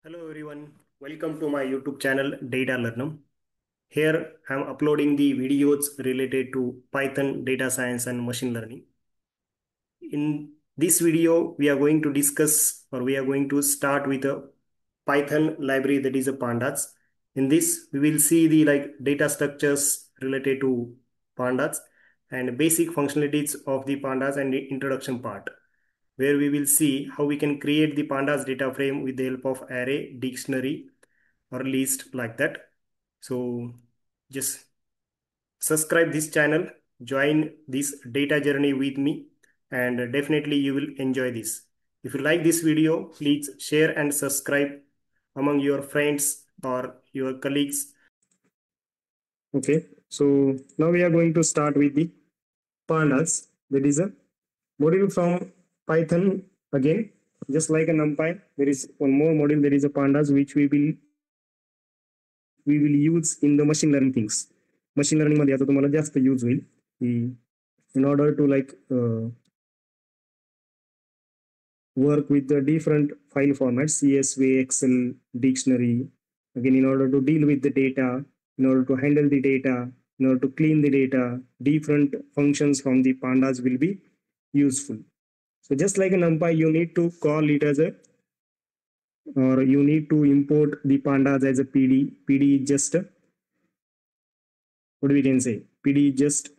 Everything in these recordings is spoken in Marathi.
Hello everyone, welcome to my YouTube channel Data Learner. Here I am uploading the videos related to Python, data science and machine learning. In this video, we are going to discuss or we are going to start with a Python library that is a pandas. In this, we will see the data structures related to pandas and basic functionalities of the pandas and the introduction part, where we will see how we can create the pandas data frame with the help of array, dictionary or list like that. So just subscribe this channel, join this data journey with me, and definitely you will enjoy this. If you like this video, please share and subscribe among your friends or your colleagues. Okay, so now we are going to start with the pandas. That is a module from Python again. Just like a NumPy, there is one more module. There is a pandas which we will use in the machine learning things. Machine learning मध्ये आता तुम्हाला जास्त यूज होईल in order to work with the different file formats, CSV, Excel, dictionary. Again, in order to deal with the data, in order to handle the data, in order to clean the data, different functions from the pandas will be useful. So just like a NumPy, you need to call it as a, or you need to import the pandas as a PD. PD is just what we can say, PD just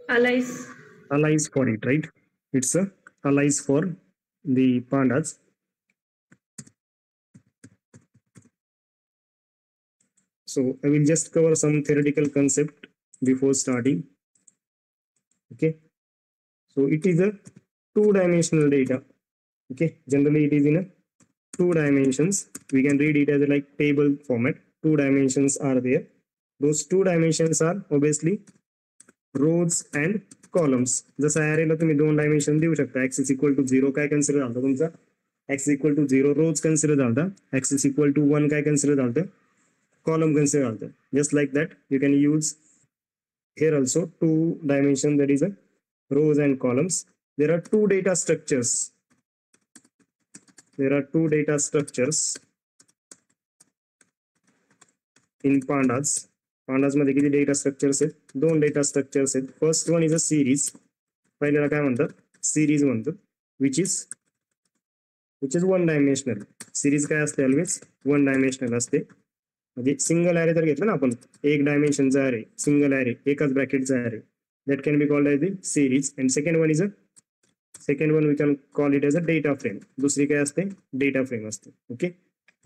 allies for it, right? It's a allies for the pandas. So I will just cover some theoretical concept before starting. Okay, so it is a two-dimensional data. Okay, generally it is in a two dimensions. We can read it as a like table format. Two dimensions are there. Those two dimensions are obviously rows and columns. जसं arrayला तुम्ही दोन डायमेन्शन देऊ शकता. Axis equal to 0 काय कन्सिडर झालं तुमचा? Axis equal to 0 rows consider झालं. Axis equal to 1 काय कन्सिडर झालं? Column कन्सिडर झालं. Just like that, you can use here also two dimension, that is a rows and columns. There are two data structures. In pandas. Pandas मध्ये किती डेटा स्ट्रक्चर्स आहेत? दोन डेटा स्ट्रक्चर्स आहेत. First one is a series. पहिल्याला काय म्हणतात? सिरीज म्हणतात, which is one dimensional. Series काय असते? ऑलवेज वन डायमेन्शनल असते. म्हणजे सिंगल ॲरे जर घेतलं ना आपण, एक डायमेन्शनचा ॲरे, सिंगल ॲरे, एकाच ब्रॅकेटचा array, that can be called as the series. And second one we can call it as a data frame. दुसरी काय असते? डेटा फ्रेम असते. Okay,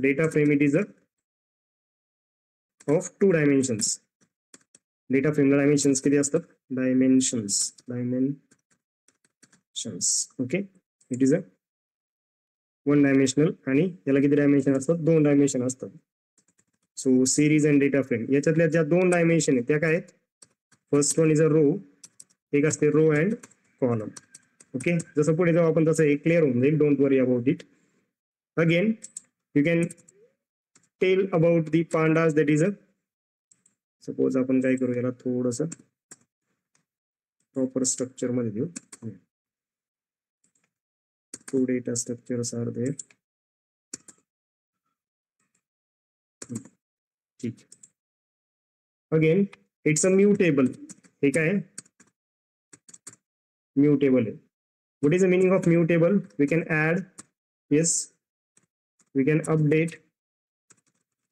data frame it is a of two dimensions. Data frame dimensions किती असतात? Dimensions. Okay, it is a one dimensional आणि याला किती डायमेन्शन असतात? दोन डायमेन्शन असतात. So series and data frame याच्यातल्या ज्या दोन डायमेन्शन आहेत त्या काय आहेत? First one is a row, एक असते रो अँड कॉलम. ओके, जसं पुढे जाऊ आपण तसं एक क्लिअर होऊन जाईल. Don't worry about it. Again you can tell about the pandas. that is a, suppose आपण काय करू, याला थोडस प्रॉपर स्ट्रक्चर मध्ये देऊ. Two data structures are there. ठीक. अगेन इट्स अ म्यूटेबल. हे काय आहे? म्यूटेबल आहे. What is the meaning of mutable? We can add, yes, we can update,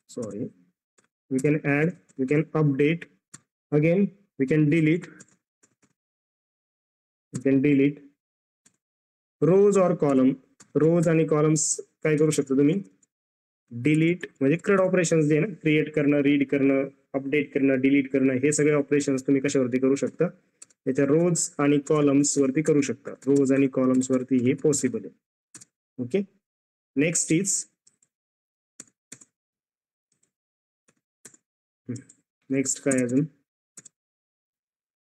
sorry, we can add, we can update, again we can delete rows or column. rows आणि columns काय करू शकता तुम्ही? डिलीट म्हणजे CRUD ऑपरेशन्स जे ना, क्रिएट करणं, रीड करणं, अपडेट करणं, डिलीट करणं, हे सगळे ऑपरेशन्स तुम्ही कशावरती करू शकता? त्याच्या रोज आणि कॉलम्स वरती करू शकता. रोज आणि कॉलम्स वरती हे पॉसिबल आहे. ओके, नेक्स्ट इज next काय अजून?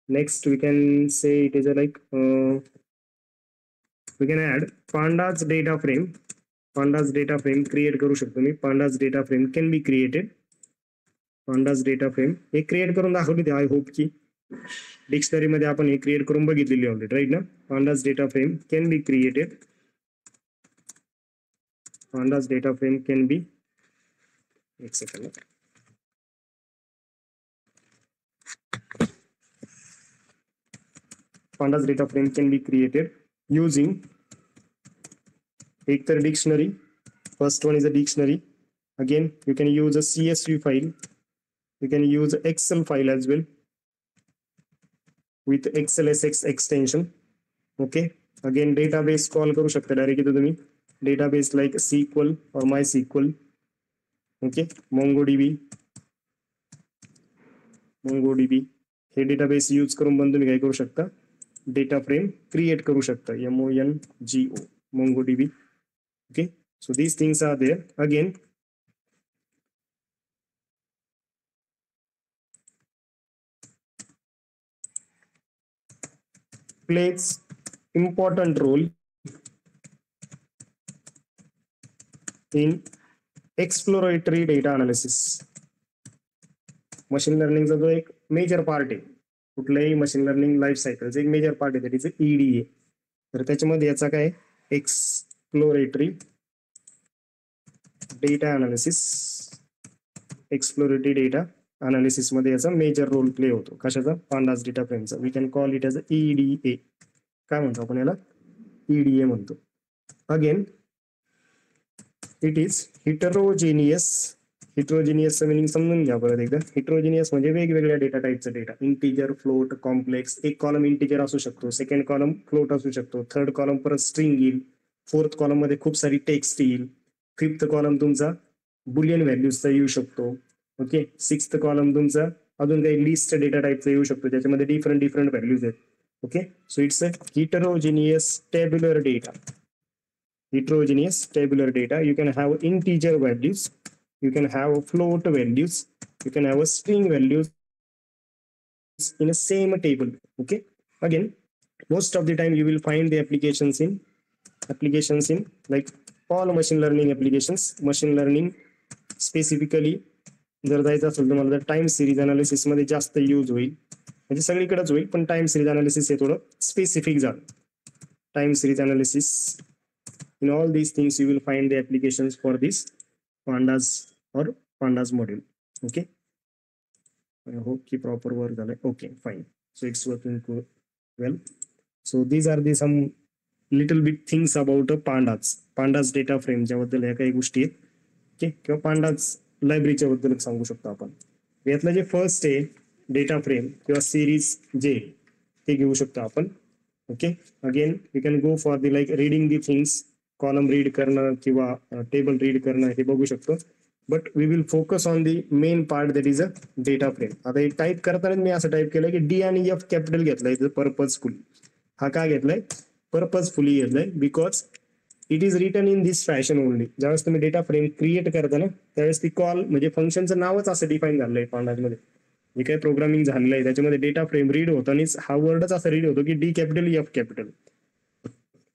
next we can say it is a like we can add pandas data frame. pandas data frame create करू शकतो मी. pandas data frame can be created. pandas data frame हे क्रिएट करून दाखवली ते. आय होप की डिक्शनरी मध्ये आपण हे क्रिएट करून बघितलेली ऑलरेडी, राईट ना? pandas data frame can be created pandas data frame can be, एक second. Pandas data frame can be created using एक तर dictionary. First one is a dictionary. Again, you can use a CSV file. You can use Excel file as well with XLSX extension. Okay. Again, database call करू शकता directly तुम्ही. Database like SQL or MySQL. Okay. MongoDB हे database यूज करून पण तुम्ही काय करू शकता, डेटा फ्रेम क्रिएट करू शकता. MongoDB. Okay. So these things are there. Again, plays important role in exploratory data analysis. Machine लर्निंगचा जो एक मेजर पार्ट आहे, कुठल्याही मशीन लर्निंग लाईफ सायकलचा एक मेजर पार्ट आहे, दॅट इज EDA. तर त्याच्यामध्ये याचा काय exploratory data analysis, exploratory data analysis मध्ये याचा मेजर रोल प्ले होतो. कशाचा? पांडास डेटा फ्रेमचा. We can call it as EDA. काय म्हणतो आपण याला? EDA म्हणतो. Again it is heterogeneous. हिटरोजेनियसचं मिनिंग समजून घ्या परत एकदा. हिटरोजेनियस म्हणजे वेगवेगळ्या डेटा टाईपचा डेटा, इंटिजर, फ्लोट, कॉम्प्लेक्स. एक कॉलम इंटिजर असू शकतो, सेकंड कॉलम फ्लोट असू शकतो, थर्ड कॉलम परत स्ट्रिंग येईल, फोर्थ कॉलम मध्ये खूप सारी टेक्स्ट येईल, फिफ्थ कॉलम तुमचा बुलियन व्हॅल्यूजचा येऊ शकतो. ओके. सिक्स्थ कॉलम तुमचा अजून काही लिस्ट डेटा टाईपचा येऊ शकतो, ज्याच्यामध्ये डिफरंट व्हॅल्यूज आहेत. Okay. So it's a heterogeneous tabular data. Heterogeneous tabular data. You can have integer values, you can have float values, you can have a string values in a same table. Okay. Again, most of the time you will find the applications in like all machine learning applications. Machine learning specifically जर जायचं असेल तुम्हाला तर टाइम सिरीज अनालिसिस मध्ये जास्त यूज होईल. म्हणजे सगळीकडेच होईल, पण टाइम सिरीज अनालिसिस हे थोडं स्पेसिफिक झालं. Time series analysis, in all these things you will find the applications for this pandas or pandas module. Okay. I hope ki proper work done. Okay, fine. So it's working well. So these are the some little bit things about a pandas data frame ज्याबद्दल ह्या काही गोष्टी आहेत. ओके. किंवा pandas लायब्ररीच्या बद्दल सांगू शकतो आपण. यातलं जे फर्स्ट आहे डेटा फ्रेम किंवा सिरीज जे ते घेऊ शकतो आपण. Okay. Again we can go for the like reading the things, column read करणं किंवा टेबल रीड करणं हे बघू शकतो. But we will focus on the main part that is a data frame. आता हे टाईप करताना मी असं टाईप केलं की D आणि F कॅपिटल घेतलाय पर्पजफुली. हा काय घेतलाय? पर्पजफुली घेतलाय because it is written in this fashion only. ज्यावेळेस तुम्ही डेटा फ्रेम क्रिएट करता ना, त्यावेळेस ती कॉल म्हणजे फंक्शनचं नावच असं डिफाईन झालंय पांडामध्ये. जे काही प्रोग्रामिंग झालेलं आहे त्याच्यामध्ये डेटा फ्रेम रीड होतो आणि हा वर्डच असा रीड होतो की D capital F capital.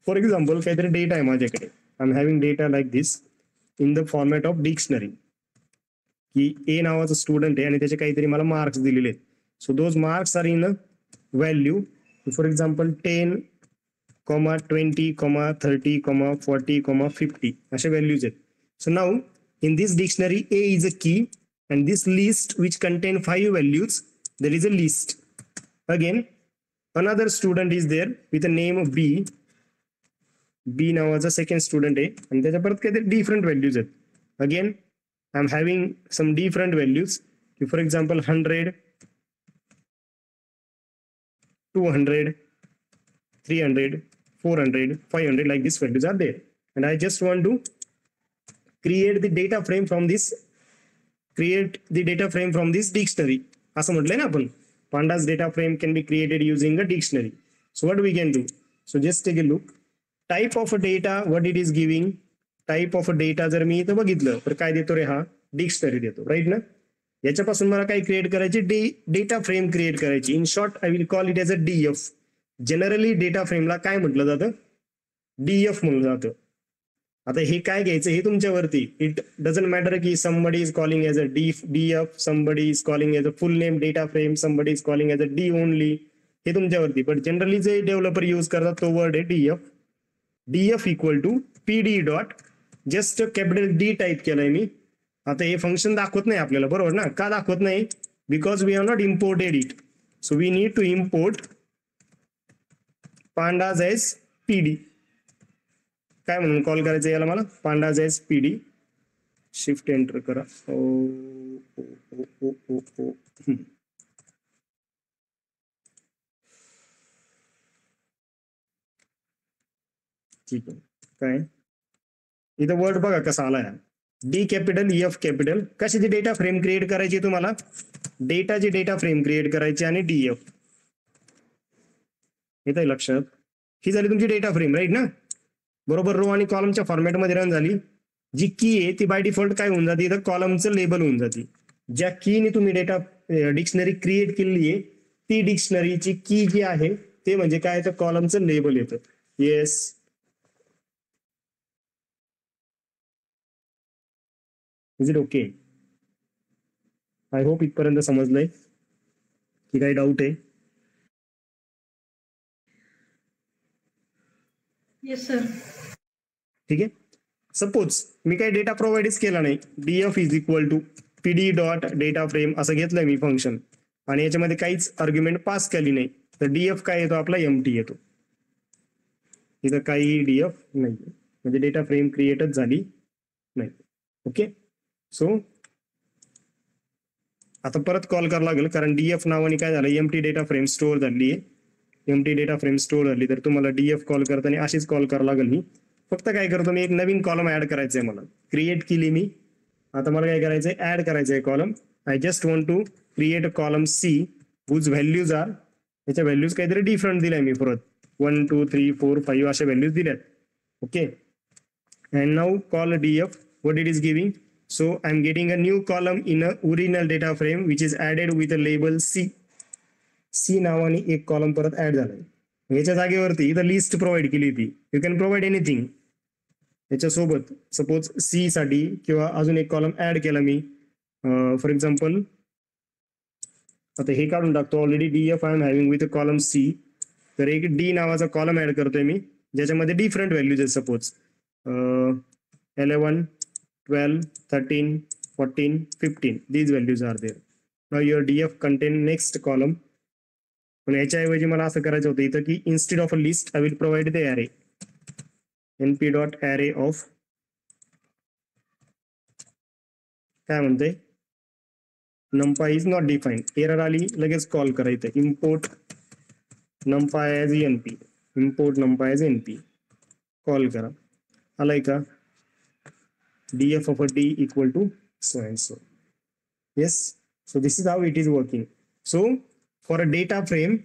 For example काहीतरी डेटा आहे माझ्याकडे, I am having data like this in the format of dictionary, की ए नावाचा स्टुडंट आहे आणि त्याचे काहीतरी मला मार्क्स दिलेले आहेत. So those marks are in a value. For example 10, 20, 30, 40, 50 अशा व्हॅल्यूज आहेत. So now in this dictionary A is a key and this list which contain 5 values, there is a list. Again, another student is there with a name of B नावाचा सेकंड स्टुडंट आहे आणि त्याच्या परत काहीतरी डिफरंट व्हॅल्यूज आहेत. Again I am having some different values. For example 100, 200, 300, 400, 500 like these values are there, and I just want to create the data frame from this dictionary. असं म्हटलंय ना आपण, pandas data frame can be created using a dictionary. So what we can do? So just take a look. Type of a data, what it is giving. Type of a data जर मी इथं बघितलं तर काय देतो रे? हा डिक्शनरी देतो, राईट ना. याच्यापासून मला काय क्रिएट करायची? डेटा फ्रेम क्रिएट करायची. In short I will call it as a DF. Generally data फ्रेमला काय म्हटलं जातं? DF म्हणलं जातं. आता हे काय घ्यायचं हे तुमच्यावरती. इट डझंट मॅटर की somebody is calling as a DF, somebody is calling as a full name data frame, somebody is calling as a D only. हे तुमच्यावरती. पण जनरली जे डेव्हलपर यूज करतात तो वर्ड आहे DF. DF equal to PD dot just capital D type केलंय मी. आता हे फंक्शन दाखवत नाही आपल्याला, बरोबर ना? का दाखवत नाही? Because we have not imported it. So we need to import pandas as pd. काय म्हणून कॉल करायचं याला मला? pandas as pd. Shift enter करा. ओ ओ ओ ओ ओ ओ. ठीक आहे. काय इथं वर्ड बघा कसा आलाय. D capital F capital. कशाची डेटा फ्रेम क्रिएट करायची तुम्हाला? डेटाची डेटा फ्रेम क्रिएट करायची आणि डीएफ. येतंय लक्षात? ही झाली तुमची डेटा फ्रेम, राईट ना? बरोबर. रो आणि कॉलमच्या फॉर्मॅटमध्ये रन झाली. जी की आहे ती बाय डिफॉल्ट काय होऊन जाते? इथं कॉलमचं लेबल होऊन जाते. ज्या कीने तुम्ही डेटा डिक्शनरी क्रिएट केलेली आहे ती डिक्शनरीची की जी आहे ते म्हणजे काय? तर कॉलमचं लेबल येतं. Yes. Is it okay? I hope इथपर्यंत समजलंय की काही डाऊट आहे? Yes sir. ठीक आहे. सपोज मी काही डेटा प्रोव्हाइडच केला नाही. DF is equal to PD dot data frame असं घेतलंय मी फंक्शन आणि याच्यामध्ये काहीच आर्ग्युमेंट पास केली नाही, तर डीएफ काय येतो? आपला एमटी येतो. इथं काही डीएफ नाही, म्हणजे डेटा फ्रेम क्रिएटच झाली नाही. ओके. सो आता परत कॉल करावं लागेल, कारण डीएफ नावाने काय झालं? एमटी डेटा फ्रेम स्टोअर झाली आहे. एमटी डेटा फ्रेम स्टोअर झाली तर तुम्हाला डीएफ कॉल करताना अशीच कॉल करावं लागेल. ही फक्त काय करतो मी, एक नवीन कॉलम ऍड करायचं आहे. मला क्रिएट केली मी. आता मला काय करायचंय? ऍड करायचं आहे column. I just want to create a column C whose values are. त्याच्या व्हॅल्यूज काहीतरी डिफरंट दिल्या मी परत 1 2 3 4 5 अशा व्हॅल्यूज दिल्यात. Okay. And now call df. what it is giving? So I'm getting a new column in a original data frame which is added with a label c. c नावाने एक कॉलम परत ऍड झालाय. याच्या जागेवरती इथं लिस्ट प्रोव्हाइड केली होती. यू कॅन प्रोव्हाइड एनिथिंग याच्यासोबत. सपोज सी साठी किंवा अजून एक कॉलम ऍड केला मी. फॉर एक्झाम्पल आता हे काढून टाकतो. Already DF I am having with column C. तर एक डी नावाचा कॉलम ऍड करतोय मी ज्याच्यामध्ये डिफरंट व्हॅल्यूज आहेत. Suppose 11 12 13 14 15 these values are there. now your df contain next column. पण याच्याऐवजी मला असं करायचं होतं इथं की instead of a list I will provide the अरे. np डॉट अरे ऑफ काय म्हणते? numpy is not defined. Error आली लगेच कॉल करायचं. Import numpy as np. Import numpy as np. Call करा. आलाय का? df of a d equal to so and so. Yes. So this is how it is working. So for a data frame,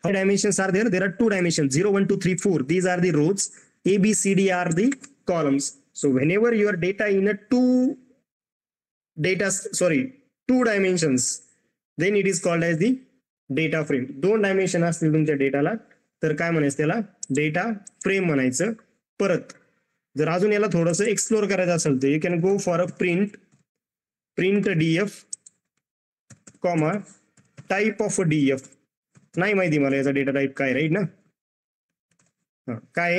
how dimensions are there? There are two dimensions, 0 1 2 3 4. These are the rows. A B C D are the columns. So whenever your data in a two dimensions, then it is called as the data frame. दोन डायमेन्शन असतील तुमच्या डेटाला तर काय म्हणायचं? त्याला डेटा फ्रेम म्हणायचं. परत जर अजून याला थोडंसं एक्सप्लोर करायचं असेल तर you can go for a print DF comma type of DF. नाही माहिती मला याचा डेटा टाईप काय, राईट ना? काय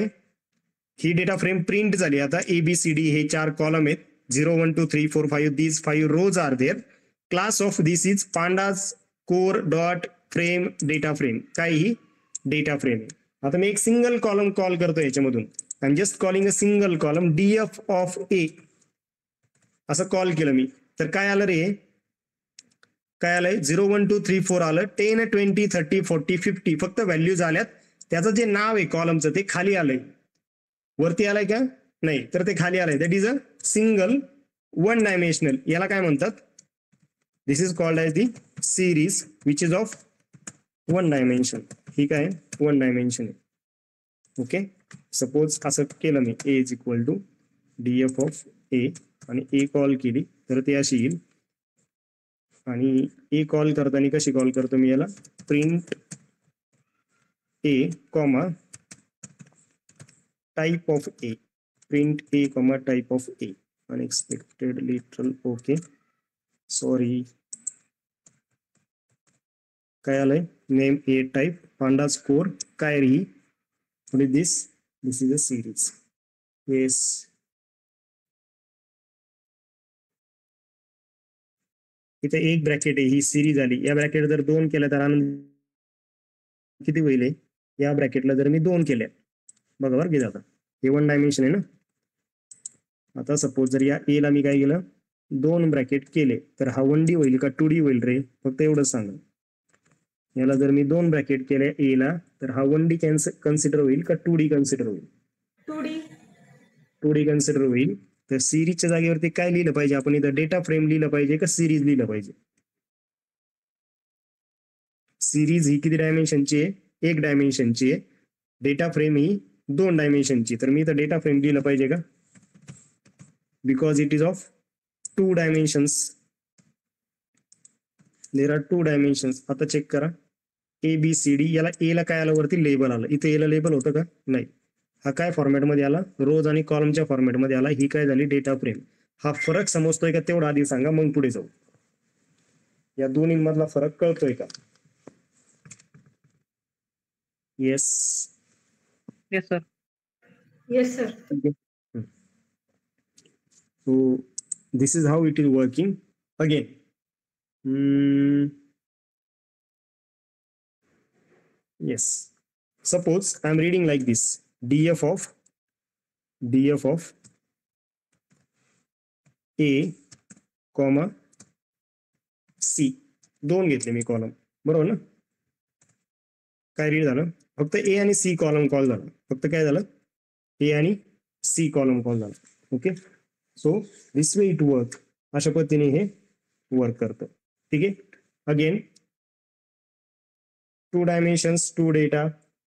ही डेटा फ्रेम प्रिंट झाली. आता ABCD हे 4 कॉलम आहेत. 0 1 2 3 4 5 these 5 rows are there. Class of this is pandas core dot frame data frame. काय ही डेटा फ्रेम. आता मी एक सिंगल कॉलम कॉल करतो याच्यामधून. I am just calling a single column DF of A असं कॉल केलं मी. तर काय आलं रे? काय आलंय? 0 1 2 3 4 आलं. 10 20 30 40 50 फक्त व्हॅल्यूज आल्यात. त्याचं जे नाव आहे कॉलमचं ते खाली आलंय. वरती आलाय का? नाही. तर ते खाली आलंय. That is a single one dimensional. याला काय म्हणतात? This is called as the series which is of one dimension. ही काय? वन डायमेन्शन आहे. ओके. सपोज असं केलं मी A is equal to DF of A आणि ए कॉल केली तर ते अशी येईल. आणि ए कॉल करताना कशी कॉल करतो मी याला? Print A comma type of A. Print A comma type of A. Unexpected literal okay sorry. काय आलंय? नेम ए टाइप pandas core काय रे? what is this? This is a series. Yes, इथे एक ब्रॅकेट आहे, ही सिरीज आली. या ब्रॅकेट जर 2 केल्या तर आनंद किती होईल? या ब्रॅकेटला जर मी 2 केल्या, बघा बरं किती आता हे 1 डायमेन्शन आहे ना. आता सपोज जर या ए ला मी काय केलं, 2 ब्रॅकेट केले तर हा 1D होईल का 2D होईल रे? फक्त एवढंच सांगा. याला जर मी 2 ब्रॅकेट केले ए ला तर हा 1D कन्सिडर होईल का 2D कन्सिडर होईल? 2D कन्सिडर होईल. तर सिरीजच्या जागेवरती काय लिहिलं पाहिजे आपण इथं? डेटा फ्रेम लिहिलं पाहिजे का सिरीज लिहिलं पाहिजे? सिरीज ही किती डायमेन्शनची आहे? 1 डायमेन्शनची आहे. डेटा फ्रेम ही 2 डायमेन्शनची. तर मी इथं डेटा फ्रेम लिहिलं पाहिजे का? Because it is of 2 dimensions. There are 2 dimensions. आता चेक करा ABCD. याला ए ला काय आलं वरती? लेबल आलं. इथे ए ला लेबल होतं का? नाही. हा काय फॉर्मॅटमध्ये आला? रोज आणि कॉलमच्या फॉर्मॅटमध्ये आला. ही काय झाली? Data frame. हा फरक समजतोय का तेवढा आधी सांगा, मग पुढे जाऊ. या दोन्ही मधला फरक कळतोय का? Yes Yes, sir. Yes, sir. So this is how it is working. Again, yes, suppose I am reading like this: df of a comma c. 2 घेतले मी कॉलम, बरोबर ना? काय रीड झालं? फक्त ए आणि सी कॉलम कॉल झालं. फक्त काय झालं? ए आणि सी कॉलम कॉल झालं. Okay, so this way it work. अशा पद्धतीने हे वर्क करतं. ठीक आहे. Again 2 dimensions, 2 data.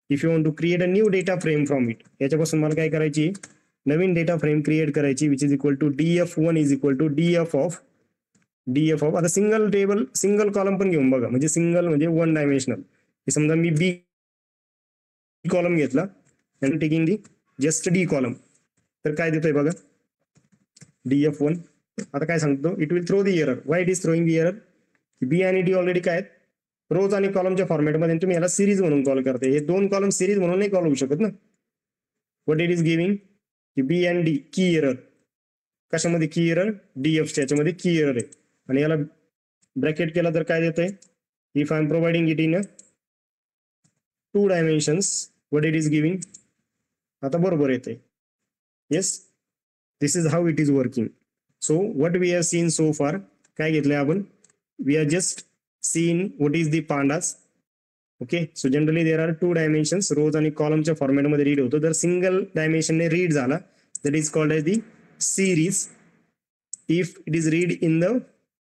If you want to create a new data frame from it, याच्यापासून मला काय करायची? नवीन डेटा फ्रेम क्रिएट करायची, which is equal to df1 is equal to df of आता सिंगल टेबल, सिंगल कॉलम पण घेऊन बघा. म्हणजे सिंगल म्हणजे 1 डायमेन्शनल. समजा मी बी कॉलम घेतला and taking the just D column, तर काय देतोय बघा? df1. आता काय सांगतो? It will throw the error. Why it is throwing the error? B आणि डी ऑलरेडी काय आहेत? रोज आणि कॉलमच्या फॉर्मॅटमध्ये. तुम्ही याला सिरीज म्हणून कॉल करते. हे 2 कॉलम सिरीज म्हणून नाही कॉल होऊ शकत ना. What it is giving? की बी अँड डी की एरर. कशामध्ये की एरर? डीएफच्या याच्यामध्ये की एरर आहे. आणि याला ब्रॅकेट केला तर काय देतोय? If I am providing it in 2 dimensions, what it is giving? आता बरोबर येते. Yes, this is how it is working. So what we have seen so far, काय घेतलंय आपण? We are just seen what is the pandas. Okay, so generally there are 2 dimensions. Rows आणि कॉलमच्या फॉर्मॅटमध्ये रीड होतो. जर सिंगल डायमेन्शनने रीड झाला that is called as the series. If it is read in the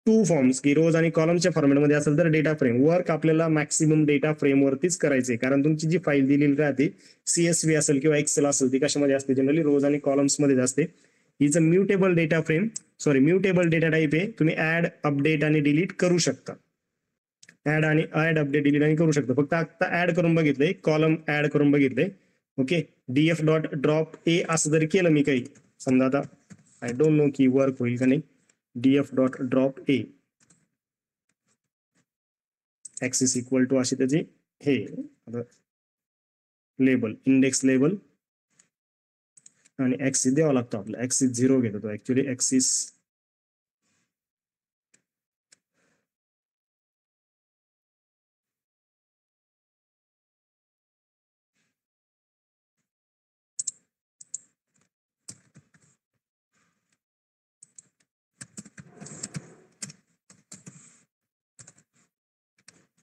2 forms, की रोज आणि कॉलमच्या फॉर्मॅटमध्ये असेल तर डेटा फ्रेम. वर्क आपल्याला मॅक्सिमम डेटा फ्रेमवरतीच करायचे, कारण तुमची जी फाईल दिलेली राहते CSV असेल किंवा एक्सेल असेल ती कशामध्ये असते? जनरली रोज आणि कॉलम्स मध्ये असते. Is a mutable data frame, sorry mutable data type आहे. तुम्ही ऍड, अपडेट आणि डिलीट करू शकता. ऍड, अपडेट, डिलीट आणि करू शकता. फक्त आता ऍड करून बघितलंय, कॉलम ऍड करून बघितलंय. Okay, df dot drop a असं जरी केलं मी काही, समजा आता आय डोंट नो की वर्क होईल का नाही. df dot drop a axis equal to अशी त्याची हे लेबल, इंडेक्स लेबल आणि ऍक्सिस द्यावा लागतो आपला. ऍक्सिस 0 घेतो तो ऍक्च्युली. ऍक्सिस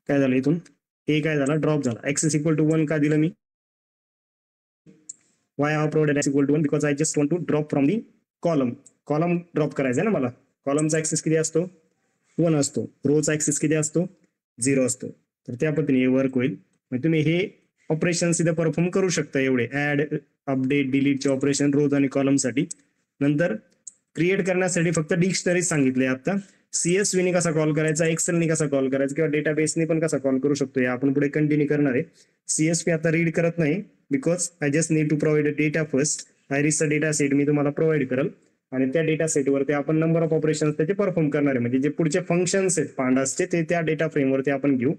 काय झालं? इथून ए काय झाला? ड्रॉप झाला. ऍक्सिस इक्वल टू 1 का दिलं मी? Why I provided axis equal to 1? Because I just want to drop from the column. Column drop करायचा आहे ना मला. कॉलमचा ऍक्सिस किती असतो? 1 असतो. रोचा ऍक्सिस किती असतो? 0 असतो. तर त्या पद्धतीने हे वर्क होईल. म्हणजे तुम्ही हे ऑपरेशन इथे परफॉर्म करू शकता. एवढे ऍड, अपडेट, डिलीटचे ऑपरेशन रोज आणि कॉलमसाठी. नंतर क्रिएट करण्यासाठी फक्त डिक्शनरी सांगितले. आता CSV ने कसा कॉल करायचा, एक्सेलने कसा कॉल करायचा, किंवा डेटाबेसने पण कसा कॉल करू शकतो, हे आपण पुढे कंटिन्यू करणार आहे. CSV आता रीड करत नाही, because I just need to provide a data first. आयरिसचा डेटा सेट मी तुम्हाला प्रोव्हाइड करेल आणि त्या डेटा सेटवरती आपण नंबर ऑफ ऑपरेशन त्याचे परफॉर्म करणार आहे. म्हणजे जे पुढचे फंक्शन्स आहेत पांडासचे ते त्या डेटा फ्रेमवरती आपण घेऊ.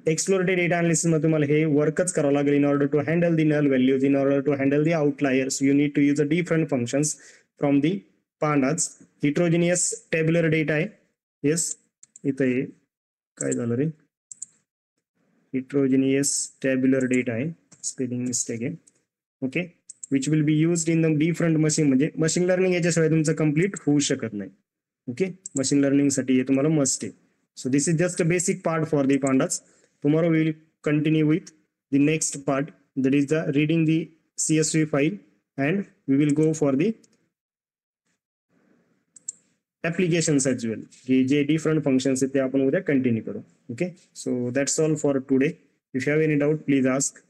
एक्सप्लोरेटरी डेटा अनालिसिस मध्ये तुम्हाला हे वर्कच करावं लागेल. In order to handle the null values, in order to handle the outliers, you need to use a different functions from the pandas. Heterogeneous tabular data आहे. येस, इथं हे काय झालं रे, हिट्रोजिनियस टेब्युलर डेटा आहे, स्पेलिंग मिस्टेक आहे. Okay, which will be used in the different machine. म्हणजे मशीन लर्निंग याच्याशिवाय तुमचं कम्प्लीट होऊ शकत नाही. ओके, मशीन लर्निंग साठी हे तुम्हाला मस्ट आहे. So this is just a basic part for the pandas. Tomorrow we will continue with the next part, that is the reading the CSV file, and we will go for the applications as well. जे different functions आहेत ते आपण उद्या continue करू. Okay, so that's all for today. If you have any doubt, please ask.